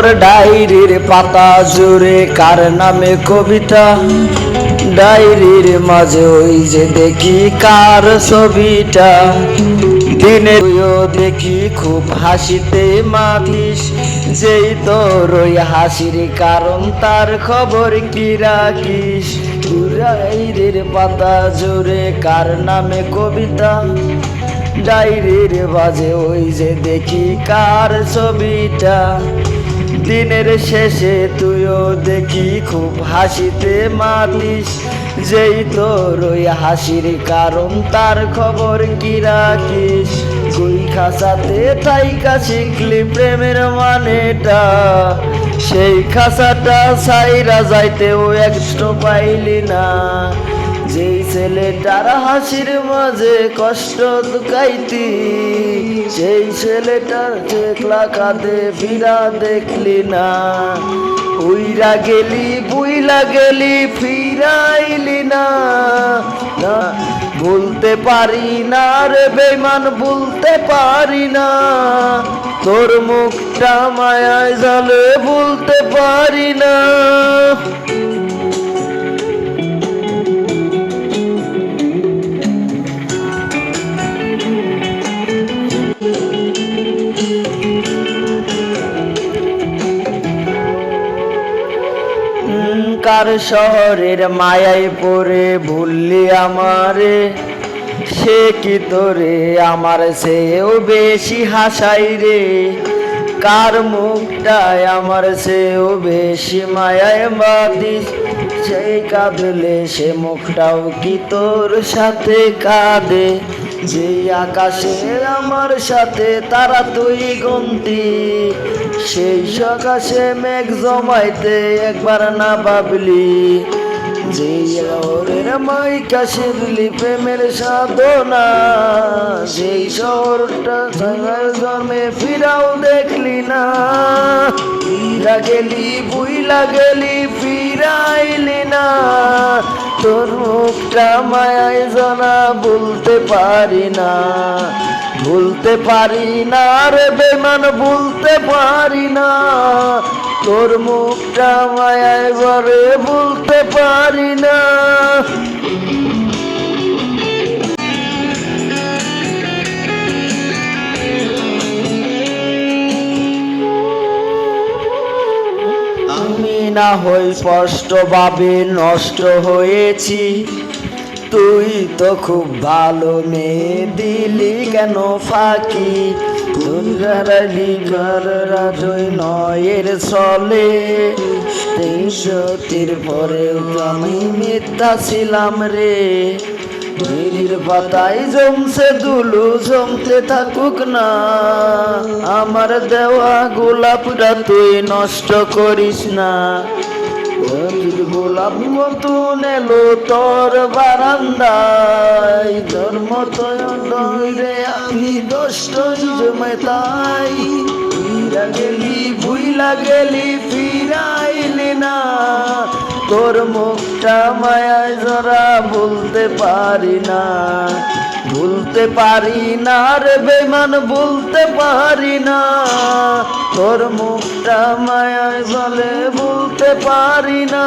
তোর ডায়েরির পাতা জুড়ে কার নামে কবিতা, ডায়েরির মাঝে ওই যে দেখি কার ছবিটা। দিনে তুইও দেখি খুব হাসিতে মাতিস, যেই তোর ওই হাসির কারণ তার খবর কি রাখিস। ডায়েরির পাতা জুড়ে কার নামে কবিতা, ডায়েরির বাজে ওই যে দেখি কার ছবিটা। দিনের শেষে তুইও দেখি খুব হাসিতে মাতিস, যেই তোর ওই হাসির কারণ তার খবর কি রাখিস। গুই খাঁচাতে থাইকা শিখলি প্রেমের মানেটা, সেই খাঁচাটা ছাইরা যাইতেও একটু পাইলি না। যেই ছেলেটার হাসির মাঝে কষ্ট লুকাইতি, সেই ছেলেটার চেকলা কাঁধে ফিরা দেখলি না। উইরা গেলি বুইলা গেলি ফিরাইলি না। ভুলতে পারি না রে বেমান, ভুলতে পারি না তোর মুখটা মায়ায় জলে, ভুলতে পারি না। কার শহরের মায়ায় পড়ে ভুললি আমারে, সে কি তোরে আমার চেয়েও বেশি হাসাই রে। কার মুখটায় আমার চেয়েও বেশি মায়ায় বাঁধিস, সেই কাঁদলে সে মুখটাও কি তোর সাথে কাঁদে। যে আকাশে আমার সাথে তারা তুই গুনতি, সেই সকাশে মেঘ জমাইতে একবার না ভাবলি। যে শহরের মাইকা শিরলি প্রেমের সাধনা, যেই শহরটা জন্মে ফিরাও দেখলি না। ফিরা গেলি বুইলা গেলি ফিরাইলি না, তোর মুখটা মায়ায় জানা ভুলতে পারি না। ভুলতে পারি না রে বেমান, ভুলতে পারি না তোর মুখটা মায়ায় ভরে, ভুলতে পারি না। আমি না হই স্পষ্টভাবে নষ্ট হয়েছি, তুই তো খুব ভালো মেয়ে দিলি কেন ফাঁকি। নয়ের চলে তেষট্টির পরেও আমি মিথ্যা ছিলাম রে। ঝিরির পাতায় জমছে দুলু, জমতে থাকুক না। আমার দেওয়া গোলাপটা তুই নষ্ট করিস না। গোলাপ মতন এলো তোর বারান্দায়, তোর মতো রে আমি দোষ্ট জমে তাই। ফিরা গেলি ভুইলা গেলি ফিরাইলি না, তোর মুখটা মায়ায় জরা ভুলতে পারি না। ভুলতে পারি না রে বেমান, ভুলতে পারি না তোর মুখটা মায়ায় বলে, ভুলতে পারি না।